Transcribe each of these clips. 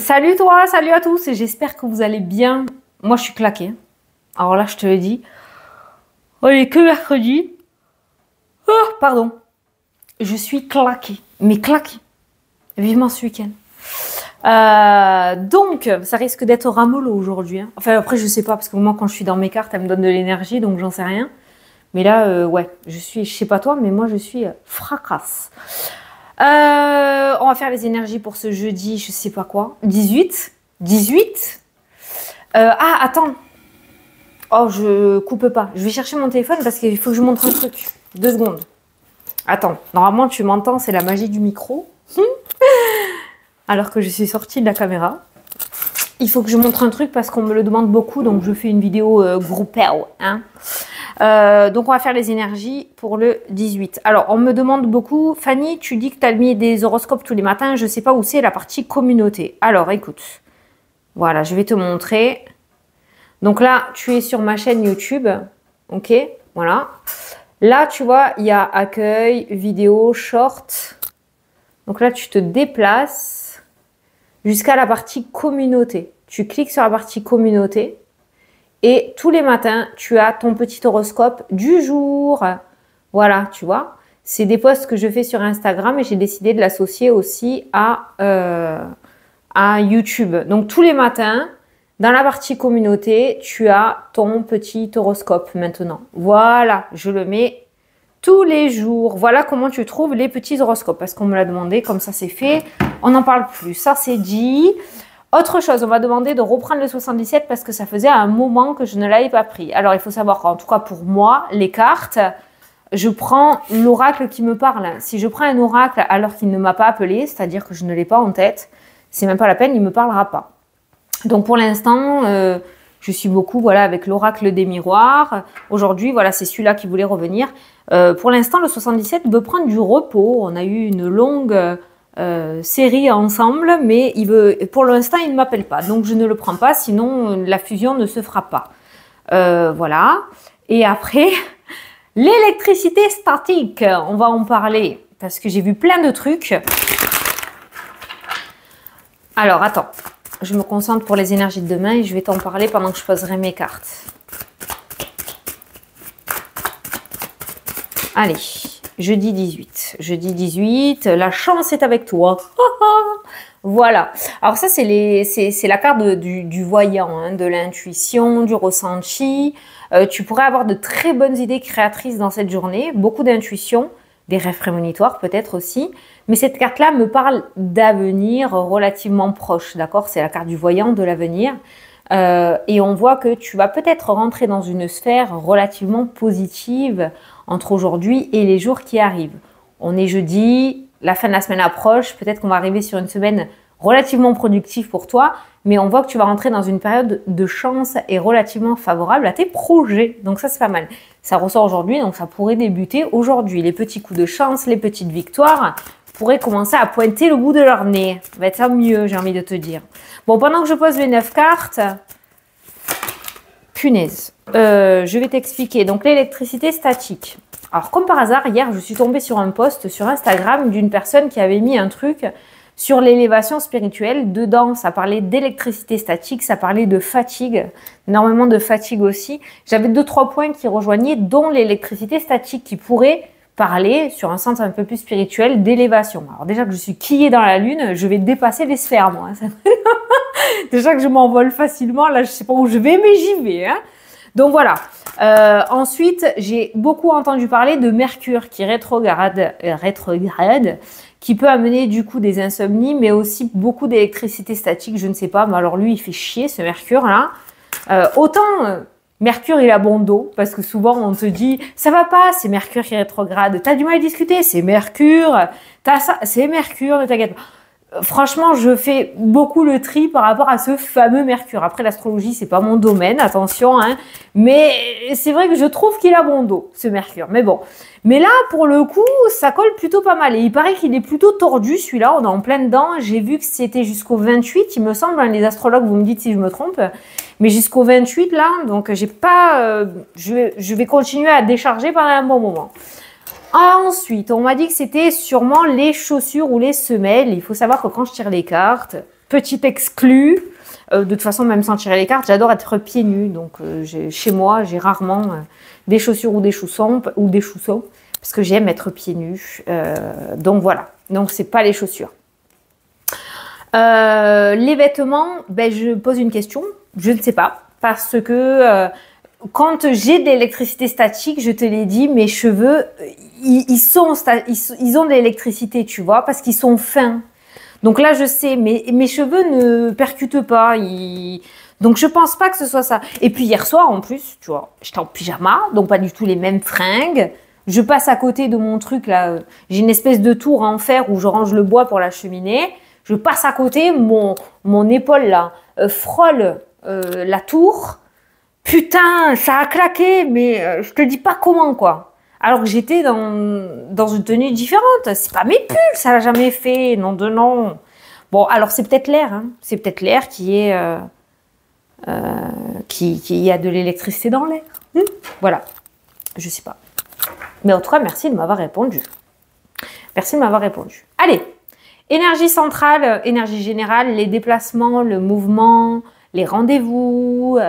Salut toi, salut à tous et j'espère que vous allez bien. Moi je suis claquée. Alors là je te le dis. On est que mercredi. Oh, pardon. Je suis claquée. Mais claquée. Vivement ce week-end. Donc ça risque d'être ramollo aujourd'hui. Hein. Enfin après je sais pas parce que moi quand je suis dans mes cartes elles me donnent de l'énergie donc j'en sais rien. Mais là ouais je sais pas toi mais moi je suis fracasse. On va faire les énergies pour ce jeudi, je sais pas quoi. 18. Ah, attends. Oh, je coupe pas. Je vais chercher mon téléphone parce qu'il faut que je montre un truc. 2 secondes. Attends. Normalement, tu m'entends, c'est la magie du micro. Alors que je suis sortie de la caméra. Il faut que je montre un truc parce qu'on me le demande beaucoup. Donc, je fais une vidéo groupée. Hein. Donc, on va faire les énergies pour le 18. Alors, on me demande beaucoup, Fanny, tu dis que tu as mis des horoscopes tous les matins. Je ne sais pas où c'est la partie communauté. Alors, écoute. Voilà, je vais te montrer. Donc là, tu es sur ma chaîne YouTube. Ok, voilà. Là, tu vois, il y a accueil, vidéo, short. Donc là, tu te déplaces jusqu'à la partie communauté. Tu cliques sur la partie communauté. Et tous les matins, tu as ton petit horoscope du jour. Voilà, tu vois. C'est des posts que je fais sur Instagram et j'ai décidé de l'associer aussi à YouTube. Donc, tous les matins, dans la partie communauté, tu as ton petit horoscope maintenant. Voilà, je le mets tous les jours. Voilà comment tu trouves les petits horoscopes. Parce qu'on me l'a demandé, comme ça c'est fait. On n'en parle plus. Ça, c'est dit. Autre chose, on m'a demandé de reprendre le 77 parce que ça faisait un moment que je ne l'avais pas pris. Alors, il faut savoir qu'en tout cas pour moi, les cartes, je prends l'oracle qui me parle. Si je prends un oracle alors qu'il ne m'a pas appelé, c'est-à-dire que je ne l'ai pas en tête, c'est même pas la peine, il ne me parlera pas. Donc, pour l'instant, je suis beaucoup voilà, avec l'oracle des miroirs. Aujourd'hui, voilà, c'est celui-là qui voulait revenir. Pour l'instant, le 77 veut prendre du repos. On a eu une longue... série ensemble, mais pour l'instant, il ne m'appelle pas. Donc, je ne le prends pas, sinon la fusion ne se fera pas. Voilà. Et après, l'électricité statique, on va en parler parce que j'ai vu plein de trucs. Alors, attends. Je me concentre pour les énergies de demain et je vais t'en parler pendant que je poserai mes cartes. Allez. Jeudi 18. Jeudi 18, la chance est avec toi. Voilà. Alors ça, c'est la carte du voyant, hein, de l'intuition, du ressenti. Tu pourrais avoir de très bonnes idées créatrices dans cette journée, beaucoup d'intuition, des rêves prémonitoires peut-être aussi. Mais cette carte-là me parle d'avenir relativement proche, d'accord? C'est la carte du voyant, de l'avenir. Et on voit que tu vas peut-être rentrer dans une sphère relativement positive entre aujourd'hui et les jours qui arrivent. On est jeudi, la fin de la semaine approche, peut-être qu'on va arriver sur une semaine relativement productive pour toi, mais on voit que tu vas rentrer dans une période de chance et relativement favorable à tes projets. Donc ça, c'est pas mal. Ça ressort aujourd'hui, donc ça pourrait débuter aujourd'hui. Les petits coups de chance, les petites victoires pourraient commencer à pointer le bout de leur nez. Ça va être ça mieux, j'ai envie de te dire. Bon, pendant que je pose les 9 cartes, punaise, je vais t'expliquer. Donc, l'électricité statique. Alors, comme par hasard, hier, je suis tombée sur un post sur Instagram d'une personne qui avait mis un truc sur l'élévation spirituelle. Dedans, ça parlait d'électricité statique, ça parlait de fatigue, énormément de fatigue aussi. J'avais 2-3 points qui rejoignaient, dont l'électricité statique qui pourrait parler sur un sens un peu plus spirituel d'élévation. Alors déjà que je suis quillée dans la lune, je vais dépasser les sphères, moi. Déjà que je m'envole facilement, là je sais pas où je vais, mais j'y vais. Hein. Donc voilà. Ensuite, j'ai beaucoup entendu parler de Mercure qui rétrograde, qui peut amener du coup des insomnies, mais aussi beaucoup d'électricité statique, je ne sais pas. Mais alors lui, il fait chier ce Mercure là. Mercure, il a bon dos, parce que souvent, on te dit, ça va pas, c'est Mercure qui rétrograde. T'as du mal à discuter, c'est Mercure. T'as ça, c'est Mercure, ne t'inquiète pas. Franchement, je fais beaucoup le tri par rapport à ce fameux Mercure. Après, l'astrologie, c'est pas mon domaine, attention, hein. Mais c'est vrai que je trouve qu'il a bon dos, ce Mercure. Mais bon. Mais là, pour le coup, ça colle plutôt pas mal. Et il paraît qu'il est plutôt tordu, celui-là. On est en plein dedans. J'ai vu que c'était jusqu'au 28, il me semble. Hein, les astrologues, vous me dites si je me trompe. Mais jusqu'au 28, là, donc j'ai pas... je vais continuer à décharger pendant un bon moment. Ensuite, on m'a dit que c'était sûrement les chaussures ou les semelles. Il faut savoir que quand je tire les cartes, Petit exclu. De toute façon, même sans tirer les cartes, j'adore être pieds nus. Donc, chez moi, j'ai rarement des chaussures ou des chaussons, parce que j'aime être pieds nus. Donc, voilà. Donc, c'est pas les chaussures. Les vêtements, ben, je pose une question. Je ne sais pas. Parce que quand j'ai de l'électricité statique, je te l'ai dit, mes cheveux, ils ont de l'électricité, tu vois, parce qu'ils sont fins. Donc là, je sais, mais mes cheveux ne percutent pas. Donc, je pense pas que ce soit ça. Et puis, hier soir, en plus, tu vois, j'étais en pyjama, donc pas du tout les mêmes fringues. Je passe à côté de mon truc, là. J'ai une espèce de tour en fer où je range le bois pour la cheminée. Je passe à côté, mon épaule, là, frôle la tour. Putain, ça a claqué, mais je te dis pas comment, quoi. Alors que j'étais dans une tenue différente. C'est pas mes pulls, ça l'a jamais fait. Non de non. Bon, alors c'est peut-être l'air. Hein. C'est peut-être l'air qui a de l'électricité dans l'air. Voilà. Je sais pas. Mais en tout cas, merci de m'avoir répondu. Merci de m'avoir répondu. Allez. Énergie centrale, énergie générale, les déplacements, le mouvement, les rendez-vous,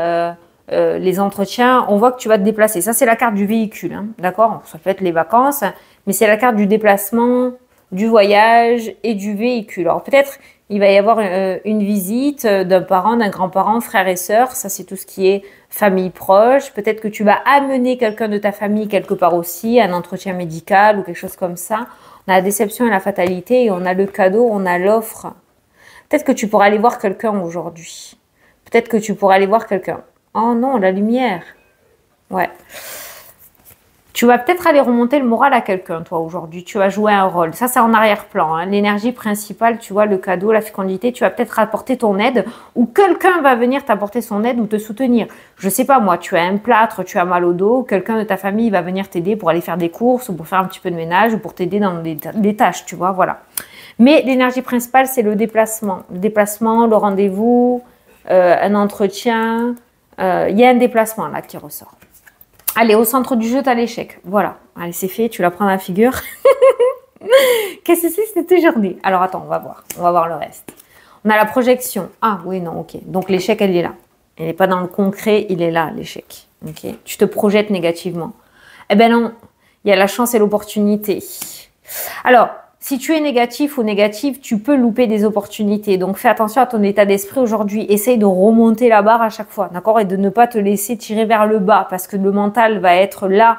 les entretiens, on voit que tu vas te déplacer. Ça, c'est la carte du véhicule, hein, d'accord? Ça peut être les vacances, mais c'est la carte du déplacement, du voyage et du véhicule. Alors, peut-être, il va y avoir une visite d'un parent, d'un grand-parent, frère et sœur. Ça, c'est tout ce qui est famille proche. Peut-être que tu vas amener quelqu'un de ta famille quelque part aussi, un entretien médical ou quelque chose comme ça. On a la déception et la fatalité et on a le cadeau, on a l'offre. Peut-être que tu pourras aller voir quelqu'un aujourd'hui. Peut-être que tu pourras aller voir quelqu'un. Oh non, la lumière. Ouais. Tu vas peut-être aller remonter le moral à quelqu'un, toi, aujourd'hui. Tu vas jouer un rôle. Ça, c'est en arrière-plan. Hein. L'énergie principale, tu vois, le cadeau, la fécondité, tu vas peut-être apporter ton aide ou quelqu'un va venir t'apporter son aide ou te soutenir. Je sais pas, moi, tu as un plâtre, tu as mal au dos, quelqu'un de ta famille va venir t'aider pour aller faire des courses ou pour faire un petit peu de ménage ou pour t'aider dans des tâches, tu vois, voilà. Mais l'énergie principale, c'est le déplacement. Le déplacement, le rendez-vous, un entretien... Il y a un déplacement là qui ressort. Allez, au centre du jeu, tu as l'échec. Voilà. Allez, c'est fait, tu la prends dans la figure. Qu'est-ce que c'est cette journée? Alors, attends, on va voir. On va voir le reste. On a la projection. Ah, oui, non, ok. Donc, l'échec, elle est là. Elle n'est pas dans le concret, il est là, l'échec. Ok. Tu te projettes négativement. Eh ben non, il y a la chance et l'opportunité. Alors, si tu es négatif ou négative, tu peux louper des opportunités. Donc, fais attention à ton état d'esprit aujourd'hui. Essaye de remonter la barre à chaque fois, d'accord? Et de ne pas te laisser tirer vers le bas parce que le mental va être là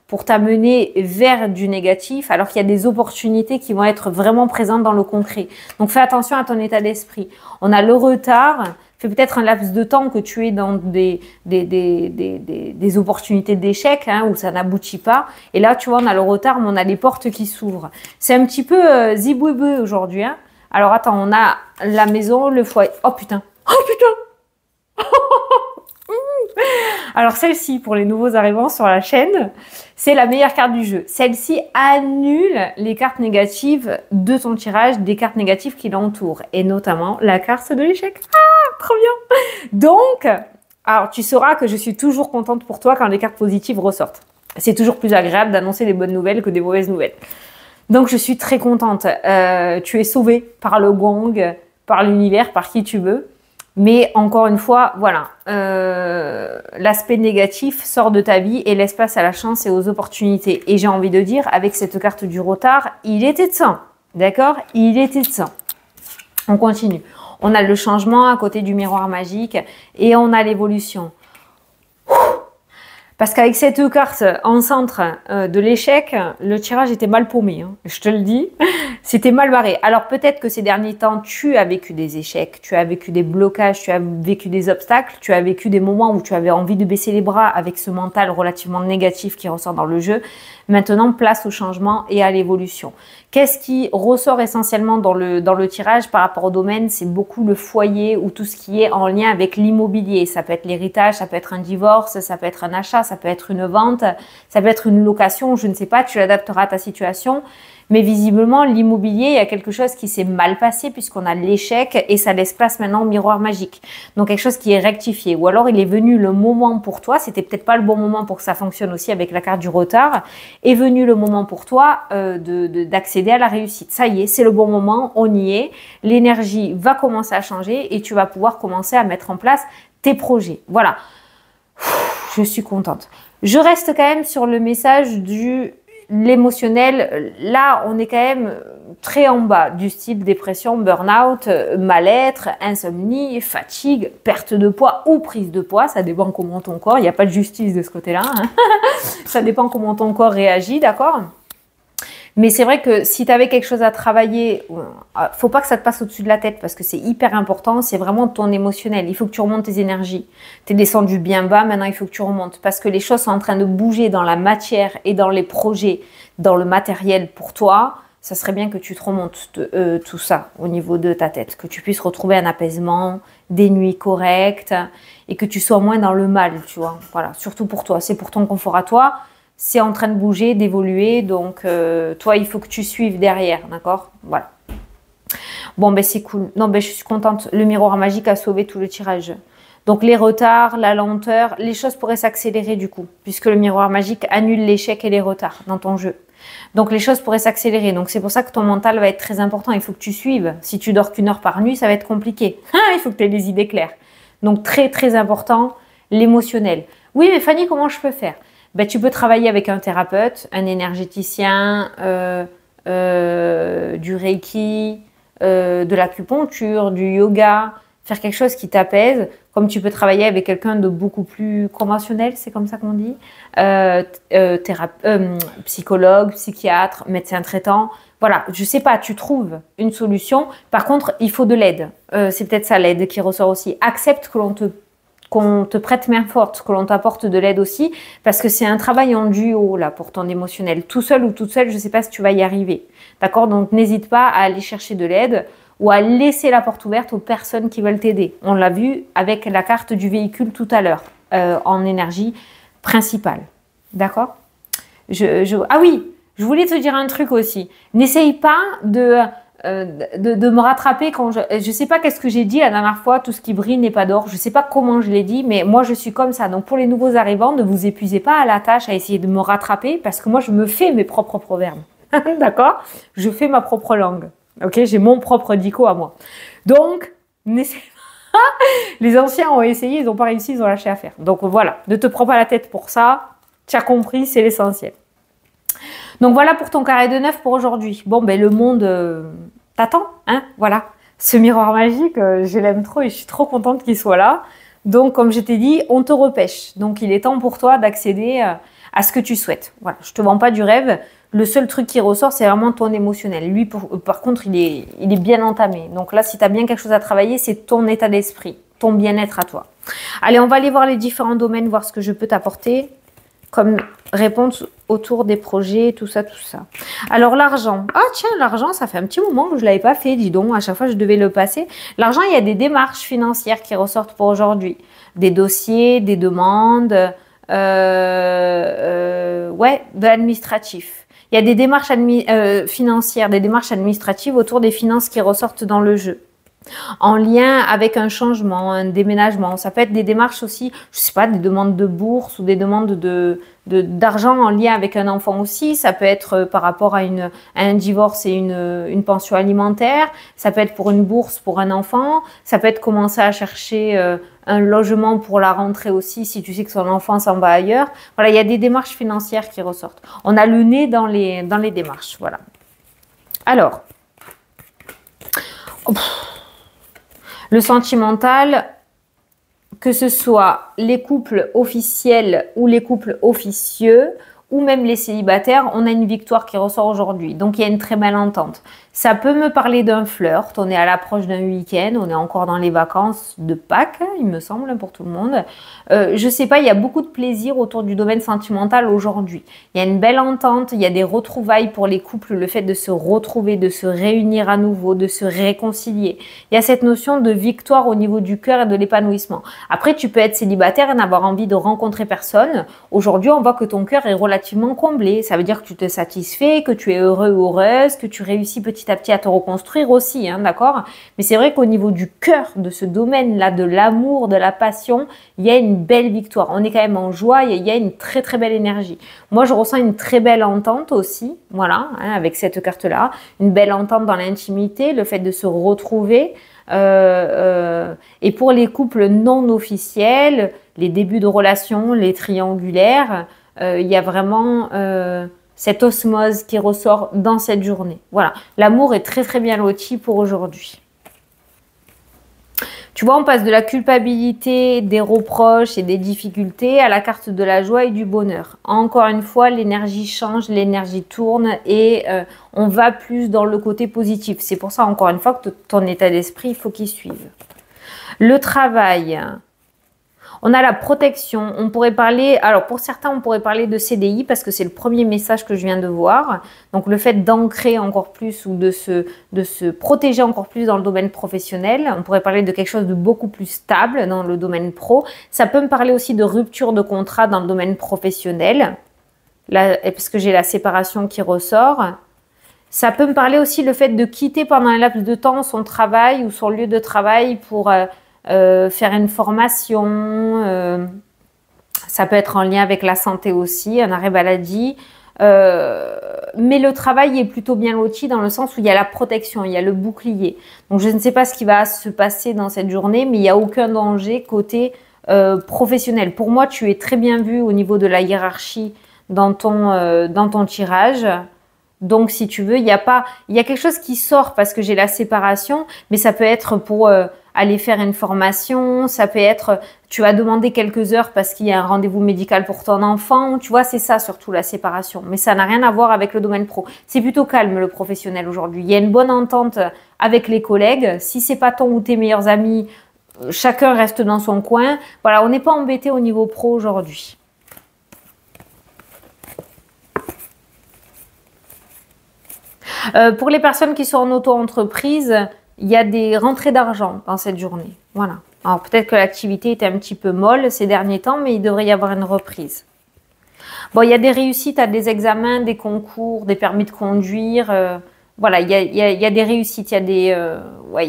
pour t'amener vers du négatif alors qu'il y a des opportunités qui vont être vraiment présentes dans le concret. Donc, fais attention à ton état d'esprit. On a le retard. Fais peut-être un laps de temps que tu es dans des opportunités d'échec hein, où ça n'aboutit pas. Et là, tu vois, on a le retard, mais on a les portes qui s'ouvrent. C'est un petit peu zibouéboué aujourd'hui. Hein. Alors, attends, on a la maison, le foyer. Oh putain! Oh putain! Alors, celle-ci, pour les nouveaux arrivants sur la chaîne, c'est la meilleure carte du jeu. Celle-ci annule les cartes négatives de ton tirage, des cartes négatives qui l'entourent. Et notamment la carte de l'échec. Ah, trop bien! Donc, alors tu sauras que je suis toujours contente pour toi quand les cartes positives ressortent. C'est toujours plus agréable d'annoncer des bonnes nouvelles que des mauvaises nouvelles. Donc, je suis très contente. Tu es sauvée par le gong, par l'univers, par qui tu veux. Mais encore une fois, voilà, l'aspect négatif sort de ta vie et laisse place à la chance et aux opportunités. Et j'ai envie de dire, avec cette carte du retard, il était de ça. D'accord? Il était de ça. On continue. On a le changement à côté du miroir magique et on a l'évolution. Parce qu'avec cette carte en centre de l'échec, le tirage était mal paumé, hein, je te le dis. C'était mal barré. Alors peut-être que ces derniers temps, tu as vécu des échecs, tu as vécu des blocages, tu as vécu des obstacles, tu as vécu des moments où tu avais envie de baisser les bras avec ce mental relativement négatif qui ressort dans le jeu. Maintenant, place au changement et à l'évolution. Qu'est-ce qui ressort essentiellement dans le tirage par rapport au domaine? C'est beaucoup le foyer ou tout ce qui est en lien avec l'immobilier. Ça peut être l'héritage, ça peut être un divorce, ça peut être un achat, ça peut être une vente, ça peut être une location, je ne sais pas, tu l'adapteras à ta situation. Mais visiblement, l'immobilier, il y a quelque chose qui s'est mal passé puisqu'on a l'échec et ça laisse place maintenant au miroir magique. Donc, quelque chose qui est rectifié. Ou alors, il est venu le moment pour toi, c'était peut-être pas le bon moment pour que ça fonctionne aussi avec la carte du retard, est venu le moment pour toi d'accéder à la réussite. Ça y est, c'est le bon moment, on y est. L'énergie va commencer à changer et tu vas pouvoir commencer à mettre en place tes projets. Voilà. Je suis contente. Je reste quand même sur le message du... L'émotionnel, là, on est quand même très en bas, du style dépression, burn-out, mal-être, insomnie, fatigue, perte de poids ou prise de poids. Ça dépend comment ton corps, il n'y a pas de justice de ce côté-là. Hein. Ça dépend comment ton corps réagit, d'accord ? Mais c'est vrai que si tu avais quelque chose à travailler, faut pas que ça te passe au-dessus de la tête parce que c'est hyper important, c'est vraiment ton émotionnel. Il faut que tu remontes tes énergies. Tu es descendu bien bas, maintenant il faut que tu remontes parce que les choses sont en train de bouger dans la matière et dans les projets, dans le matériel pour toi. Ça serait bien que tu te remontes tout ça au niveau de ta tête, que tu puisses retrouver un apaisement, des nuits correctes et que tu sois moins dans le mal, tu vois. Voilà, surtout pour toi, c'est pour ton confort à toi. C'est en train de bouger, d'évoluer, donc toi, il faut que tu suives derrière, d'accord? Voilà. Bon, ben c'est cool. Non, ben je suis contente. Le miroir magique a sauvé tout le tirage. Donc les retards, la lenteur, les choses pourraient s'accélérer du coup, puisque le miroir magique annule l'échec et les retards dans ton jeu. Donc les choses pourraient s'accélérer. Donc c'est pour ça que ton mental va être très important. Il faut que tu suives. Si tu dors qu'1 heure par nuit, ça va être compliqué. Il faut que tu aies des idées claires. Donc très très important, l'émotionnel. Oui, mais Fanny, comment je peux faire? Ben, tu peux travailler avec un thérapeute, un énergéticien, du Reiki, de l'acupuncture, du yoga, faire quelque chose qui t'apaise, comme tu peux travailler avec quelqu'un de beaucoup plus conventionnel, c'est comme ça qu'on dit, psychologue, psychiatre, médecin traitant. Voilà, je sais pas, tu trouves une solution. Par contre, il faut de l'aide. C'est peut-être ça l'aide qui ressort aussi. Accepte que qu'on te prête main forte, que l'on t'apporte de l'aide aussi, parce que c'est un travail en duo là pour ton émotionnel. Tout seul ou toute seule, je ne sais pas si tu vas y arriver. D'accord? Donc n'hésite pas à aller chercher de l'aide ou à laisser la porte ouverte aux personnes qui veulent t'aider. On l'a vu avec la carte du véhicule tout à l'heure, en énergie principale. D'accord? Ah oui, je voulais te dire un truc aussi. N'essaye pas de me rattraper quand je sais pas qu'est-ce que j'ai dit la dernière fois, tout ce qui brille n'est pas d'or, je sais pas comment je l'ai dit, mais moi je suis comme ça. Donc pour les nouveaux arrivants, ne vous épuisez pas à la tâche à essayer de me rattraper parce que moi je me fais mes propres proverbes. D'accord? Je fais ma propre langue. Ok? J'ai mon propre dico à moi. Donc, n'essayez pas. Les anciens ont essayé, ils n'ont pas réussi, ils ont lâché à faire. Donc voilà, ne te prends pas la tête pour ça. Tu as compris, c'est l'essentiel. Donc voilà pour ton carré de 9 pour aujourd'hui. Bon, ben le monde t'attend, hein, voilà. Ce miroir magique, je l'aime trop et je suis trop contente qu'il soit là. Donc comme je t'ai dit, on te repêche. Donc il est temps pour toi d'accéder à ce que tu souhaites. Voilà, je te vends pas du rêve. Le seul truc qui ressort, c'est vraiment ton émotionnel. Lui, par contre, il est bien entamé. Donc là, si tu as bien quelque chose à travailler, c'est ton état d'esprit, ton bien-être à toi. Allez, on va aller voir les différents domaines, voir ce que je peux t'apporter comme réponse autour des projets, tout ça, tout ça. Alors, l'argent. Ah, tiens, l'argent, ça fait un petit moment que je ne l'avais pas fait, dis donc. À chaque fois, je devais le passer. L'argent, il y a des démarches financières qui ressortent pour aujourd'hui. Des dossiers, des demandes, ouais, de l'administratif. Il y a des démarches financières, des démarches administratives autour des finances qui ressortent dans le jeu. En lien avec un changement, un déménagement. Ça peut être des démarches aussi, je sais pas, des demandes de bourse ou des demandes d'argent en lien avec un enfant aussi. Ça peut être par rapport à un divorce et une pension alimentaire. Ça peut être pour une bourse pour un enfant. Ça peut être commencer à chercher un logement pour la rentrée aussi si tu sais que son enfant s'en va ailleurs. Voilà, il y a des démarches financières qui ressortent. On a le nez dans les démarches. Voilà. Alors, le sentimental, que ce soit les couples officiels ou les couples officieux, ou même les célibataires, on a une victoire qui ressort aujourd'hui. Donc, il y a une très belle entente. Ça peut me parler d'un flirt. On est à l'approche d'un week-end. On est encore dans les vacances de Pâques, il me semble, pour tout le monde. Je sais pas, il y a beaucoup de plaisir autour du domaine sentimental aujourd'hui. Il y a une belle entente. Il y a des retrouvailles pour les couples. Le fait de se retrouver, de se réunir à nouveau, de se réconcilier. Il y a cette notion de victoire au niveau du cœur et de l'épanouissement. Après, tu peux être célibataire et n'avoir envie de rencontrer personne. Aujourd'hui, on voit que ton cœur est relativement comblé. Ça veut dire que tu te satisfais, que tu es heureux ou heureuse, que tu réussis petit à petit à te reconstruire aussi, hein, d'accord? Mais c'est vrai qu'au niveau du cœur, de ce domaine-là, de l'amour, de la passion, il y a une belle victoire. On est quand même en joie, il y a une très très belle énergie. Moi, je ressens une très belle entente aussi, voilà, hein, avec cette carte-là. Une belle entente dans l'intimité, le fait de se retrouver. Et pour les couples non officiels, les débuts de relations, les triangulaires, il y a vraiment cette osmose qui ressort dans cette journée. Voilà, l'amour est très très bien loti pour aujourd'hui. Tu vois, on passe de la culpabilité, des reproches et des difficultés à la carte de la joie et du bonheur. Encore une fois, l'énergie change, l'énergie tourne et on va plus dans le côté positif. C'est pour ça, encore une fois, que ton état d'esprit, il faut qu'il suive. Le travail. On a la protection, on pourrait parler, alors pour certains on pourrait parler de CDI parce que c'est le premier message que je viens de voir. Donc le fait d'ancrer encore plus ou de se protéger encore plus dans le domaine professionnel. On pourrait parler de quelque chose de beaucoup plus stable dans le domaine pro. Ça peut me parler aussi de rupture de contrat dans le domaine professionnel, là, parce que j'ai la séparation qui ressort. Ça peut me parler aussi le fait de quitter pendant un laps de temps son travail ou son lieu de travail pour... faire une formation, ça peut être en lien avec la santé aussi, un arrêt maladie. Mais le travail est plutôt bien loti dans le sens où il y a la protection, il y a le bouclier. Donc je ne sais pas ce qui va se passer dans cette journée, mais il n'y a aucun danger côté professionnel. Pour moi, tu es très bien vu au niveau de la hiérarchie dans ton tirage. Donc, si tu veux, il y a quelque chose qui sort parce que j'ai la séparation, mais ça peut être pour aller faire une formation, ça peut être, tu vas demander quelques heures parce qu'il y a un rendez-vous médical pour ton enfant, tu vois, c'est ça surtout la séparation. Mais ça n'a rien à voir avec le domaine pro. C'est plutôt calme le professionnel aujourd'hui. Il y a une bonne entente avec les collègues. Si c'est pas ton ou tes meilleurs amis, chacun reste dans son coin. Voilà, on n'est pas embêté au niveau pro aujourd'hui. Pour les personnes qui sont en auto-entreprise, il y a des rentrées d'argent dans cette journée. Voilà. Alors peut-être que l'activité était un petit peu molle ces derniers temps, mais il devrait y avoir une reprise. Bon, il y a des réussites à des examens, des concours, des permis de conduire. Voilà, il y a des réussites, il y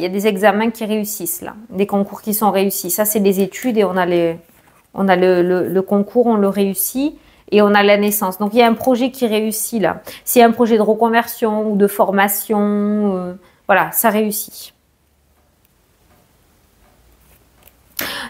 a des examens qui réussissent là, des concours qui sont réussis. Ça, c'est des études et on a le concours, on le réussit. Et on a la naissance. Donc, il y a un projet qui réussit là. S'il y a un projet de reconversion ou de formation, voilà, ça réussit.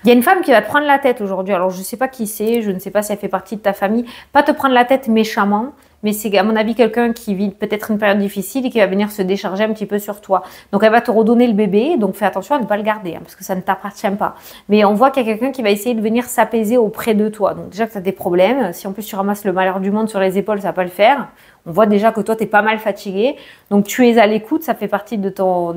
Il y a une femme qui va te prendre la tête aujourd'hui. Alors, je ne sais pas qui c'est, je ne sais pas si elle fait partie de ta famille. Pas te prendre la tête méchamment, mais c'est à mon avis quelqu'un qui vit peut-être une période difficile et qui va venir se décharger un petit peu sur toi. Donc, elle va te redonner le bébé. Donc, fais attention à ne pas le garder hein, parce que ça ne t'appartient pas. Mais on voit qu'il y a quelqu'un qui va essayer de venir s'apaiser auprès de toi. Donc, déjà que tu as des problèmes. Si en plus tu ramasses le malheur du monde sur les épaules, ça ne va pas le faire. On voit déjà que toi, tu es pas mal fatigué. Donc, tu es à l'écoute. Ça fait partie de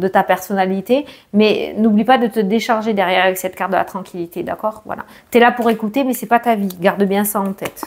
ta personnalité. Mais n'oublie pas de te décharger derrière avec cette carte de la tranquillité. D'accord? Voilà. Tu es là pour écouter, mais c'est pas ta vie. Garde bien ça en tête.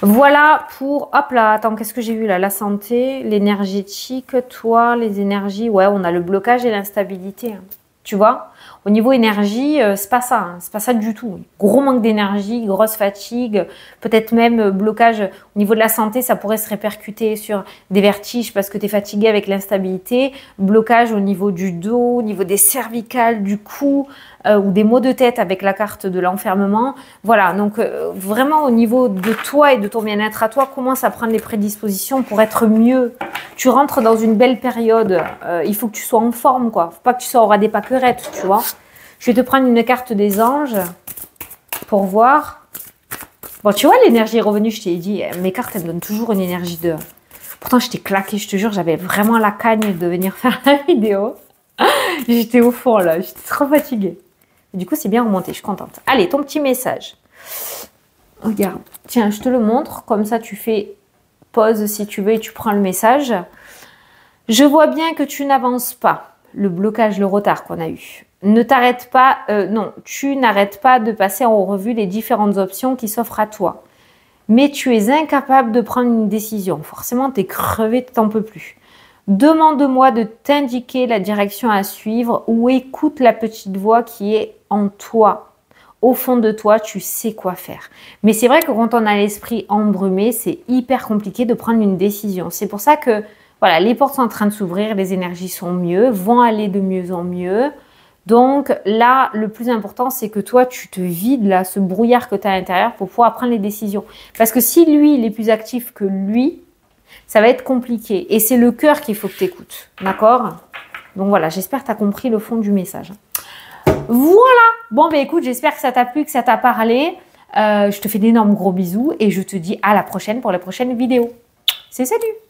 Voilà pour, hop là, attends, qu'est-ce que j'ai vu là? La santé, l'énergétique, toi, les énergies. Ouais, on a le blocage et l'instabilité. Hein. Tu vois? Au niveau énergie, c'est pas ça. Hein, c'est pas ça du tout. Gros manque d'énergie, grosse fatigue, peut-être même blocage. Au niveau de la santé, ça pourrait se répercuter sur des vertiges parce que tu es fatigué avec l'instabilité. Blocage au niveau du dos, au niveau des cervicales, du cou. Ou des maux de tête avec la carte de l'enfermement. Voilà, donc vraiment au niveau de toi et de ton bien-être à toi, commence à prendre les prédispositions pour être mieux. Tu rentres dans une belle période, il faut que tu sois en forme, quoi. Faut pas que tu sois au ras des pâquerettes, tu vois. Je vais te prendre une carte des anges pour voir. Bon, tu vois, l'énergie est revenue, je t'ai dit, mes cartes, elles me donnent toujours une énergie de... Pourtant, je t'ai claqué, je te jure, j'avais vraiment la cagne de venir faire la vidéo. J'étais au fond, là, j'étais trop fatiguée. Du coup, c'est bien remonté, je suis contente. Allez, ton petit message. Regarde, tiens, je te le montre. Comme ça, tu fais pause si tu veux et tu prends le message. Je vois bien que tu n'avances pas. Le blocage, le retard qu'on a eu. Ne t'arrête pas, non, tu n'arrêtes pas de passer en revue les différentes options qui s'offrent à toi. Mais tu es incapable de prendre une décision. Forcément, tu es crevé, tu n'en peux plus. Demande-moi de t'indiquer la direction à suivre ou écoute la petite voix qui est en toi. Au fond de toi, tu sais quoi faire. Mais c'est vrai que quand on a l'esprit embrumé, c'est hyper compliqué de prendre une décision. C'est pour ça que voilà, les portes sont en train de s'ouvrir, les énergies sont mieux, vont aller de mieux en mieux. Donc là, le plus important, c'est que toi, tu te vides là, ce brouillard que tu as à l'intérieur pour pouvoir prendre les décisions. Parce que si lui, il est plus actif que lui, ça va être compliqué. Et c'est le cœur qu'il faut que tu écoutes. D'accord? Donc voilà, j'espère que tu as compris le fond du message. Voilà. Bon, ben écoute, j'espère que ça t'a plu, que ça t'a parlé. Je te fais d'énormes gros bisous et je te dis à la prochaine pour la prochaine vidéo. C'est salut!